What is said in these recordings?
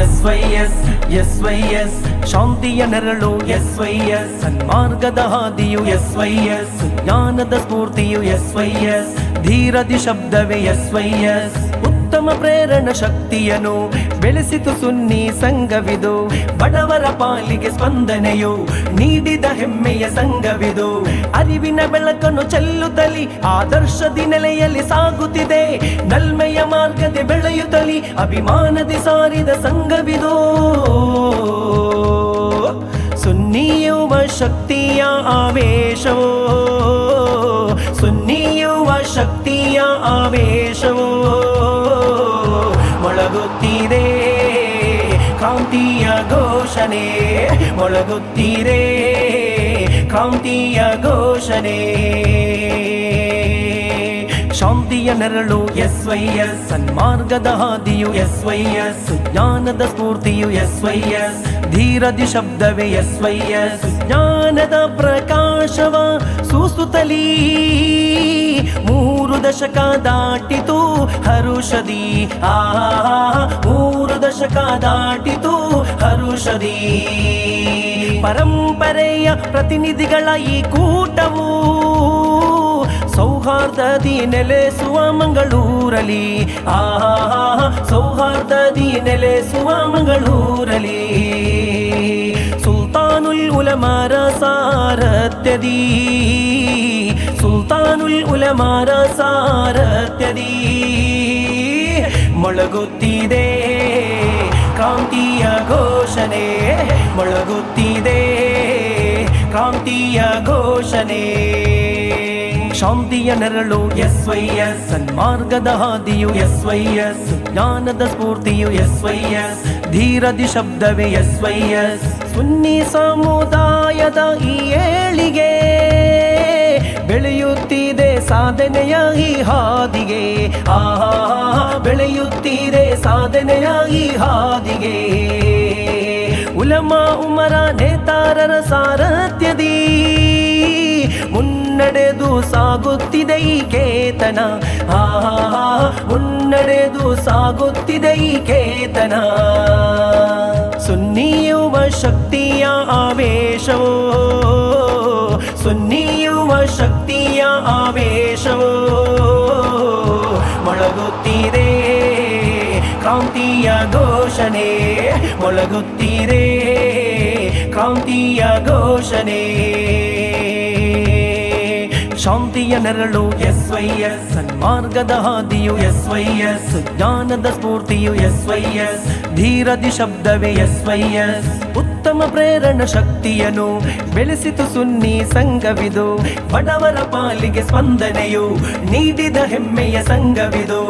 SYS ಶಾಂತಿಯ ನೆರಳು SYS ಸನ್ಮಾರ್ಗದ ಹಾದಿಯು SYS ಜ್ಞಾನದ ಸ್ಫೂರ್ತಿಯು SYS ಧೀರದಿ ಶಬ್ದವೇ SYS ಉತ್ತಮ ಪ್ರೇರಣ ಶಕ್ತಿಯನ್ನು ಬೆಳೆಸಿತು ಸುನ್ನಿ ಸಂಘವಿದು ಬಡವರ ಪಾಲಿಗೆ ಸ್ಪಂದನೆಯು ನೀಡಿದ ಹೆಮ್ಮೆಯ ಸಂಘವಿದು ಅರಿವಿನ ಬೆಳಕನ್ನು ಚೆಲ್ಲುತ್ತಲಿ ಆದರ್ಶದಿ ನೆಲೆಯಲ್ಲಿ ಸಾಗುತ್ತಿದೆ ನಲ್ಮೆಯ ಮಾರ್ಗದೆ ಬೆಳೆಯುತ್ತಲಿ ಅಭಿಮಾನದಿ ಸಾರಿದ ಸಂಘವಿದು ಸುನ್ನಿಯುವ ಶಕ್ತಿಯ ಆವೇಶವೋ ಸುನ್ನಿಯುವ ಶಕ್ತಿಯ ಆವೇಶವೋ ಮೊಳಗುತ್ತಿದೆ ಕ್ರಾಂತಿಯ ಘೋಷಣೆ ಮೊಳಗುತ್ತಿದೆ ಕ್ರಾಂತಿಯ ಘೋಷಣೆ ಶಾಂತಿಯ ನೆರಳು SYS ಸನ್ಮಾರ್ಗದ ಹಾದಿಯು SYS ಜ್ಞಾನದ ಸ್ಫೂರ್ತಿಯು SYS ಧೀರದಿ ಶಬ್ದವೇ SYS ಜ್ಞಾನದ ಪ್ರಕಾಶವ ಸೂಸುತ್ತಲೀ 3 ದಶಕ ದಾಟಿತು ಹರುಷದಿ 3 ದಶಕ ದಾಟಿತು ಹರುಷದಿ ಪರಂಪರೆಯ ಪ್ರತಿನಿಧಿಗಳ ಈ ಕೂಟವು ಸೌಹಾರ್ದದಿ ನೆಲೆಸುವ ಮಂಗಳೂರಲಿ ಸೌಹಾರ್ದದಿ ನೆಲೆಸುವ ಮಂಗಳೂರಲಿ ಸುಲ್ತಾನುಲ್ ಉಲಮಾರ ಸಾರಥ್ಯದಿ ಸುಲ್ತಾನುಲ್ ಉಲಮಾರ ಸಾರಥ್ಯದಿ ಮೊಳಗುತ್ತಿದೆ ಕ್ರಾಂತಿಯ ಘೋಷಣೆ ಮೊಳಗುತ್ತಿದೆ ಕ್ರಾಂತಿಯ ಘೋಷಣೆ ಶಾಂತಿಯ ನೆರಳು SYS ಸನ್ಮಾರ್ಗದ ಹಾದಿಯು SYS ಜ್ಞಾನದ ಸ್ಫೂರ್ತಿಯು SYS ಧೀರದಿ ಶಬ್ದವೇ SYS ಸುನ್ನಿ ಸಮುದಾಯದ ಈ ಏಳಿಗೆ ಬೆಳೆಯುತ್ತಿದೆ ಸಾಧನೆಯ ಈ ಹಾದಿಗೆ ಬೆಳೆಯುತ್ತಿದೆ ಸಾಧನೆಯ ಈ ಹಾದಿಗೆ ಉಲಮಾ ಉಮರ ನೇತಾರರ ಸಾರಥ್ಯದಿ ಮುನ್ನಡೆದು ಸಾಗುತ್ತಿದೆ ಈ ಕೇತನ ಮುನ್ನಡೆದು ಸಾಗುತ್ತಿದೆ ಈ ಕೇತನ ಸುನ್ನಿಯುವ ಶಕ್ತಿಯ ಆವೇಶವೋ ಸುನ್ನಿಯುವ ಶಕ್ತಿಯ ಆವೇಶವೋ ಮೊಳಗುತ್ತಿದೆ ಕ್ರಾಂತಿಯ ಘೋಷಣೆ ಮೊಳಗುತ್ತಿದೆ ಕ್ರಾಂತಿಯ ಘೋಷಣೆ ಶಾಂತಿಯ ನೆರಳು SYS ಸನ್ಮಾರ್ಗದ ಹಾದಿಯು SYS ಜ್ಞಾನದ ಸ್ಫೂರ್ತಿಯು SYS ಧೀರದಿ ಶಬ್ದವೇ SYS ಉತ್ತಮ ಪ್ರೇರಣ ಶಕ್ತಿಯನ್ನು ಬೆಳೆಸಿತು ಸುನ್ನಿ ಸಂಘವಿದು ಬಡವರ ಪಾಲಿಗೆ ಸ್ಪಂದನೆಯು ನೀಡಿದ ಹೆಮ್ಮೆಯ ಸಂಘವಿದು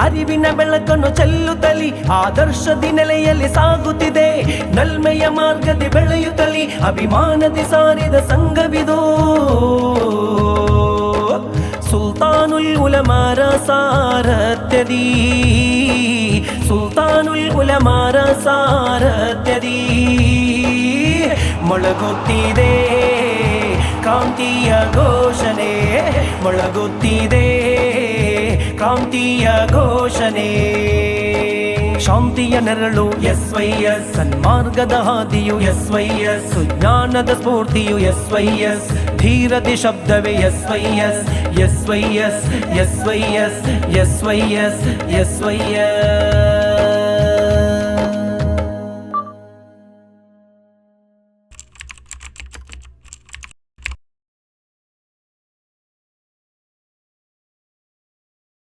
ಅರಿವಿನ ಬೆಳಕನ್ನು ಚೆಲ್ಲುತ್ತಲಿ ಆದರ್ಶದಿ ನೆಲೆಯಲ್ಲಿ ಸಾಗುತ್ತಿದೆ ನಲ್ಮೆಯ ಮಾರ್ಗದಿ ಬೆಳೆಯುತ್ತಲಿ ಅಭಿಮಾನದಿ ಸಾರಿದ ಸಂಘವಿದು ಸುಲ್ತಾನುಲ್ ಉಲಮಾರ ಸಾರಥ್ಯದಿ ಸುಲ್ತಾನುಲ್ ಉಲಮಾರ ಸಾರಥ್ಯದಿ ಮೊಳಗುತ್ತಿದೆ ಕ್ರಾಂತಿಯ ಘೋಷಣೆ ಮೊಳಗುತ್ತಿದೆ ಕ್ರಾಂತಿಯ ಘೋಷಣೆ ಶಾಂತಿಯ ನೆರಳು SYS ಸನ್ಮಾರ್ಗದ ಹಾದಿಯು SYS ಜ್ಞಾನದ ಸ್ಫೂರ್ತಿಯು SYS ಧೀರದಿ ಶಬ್ದವೇ SYS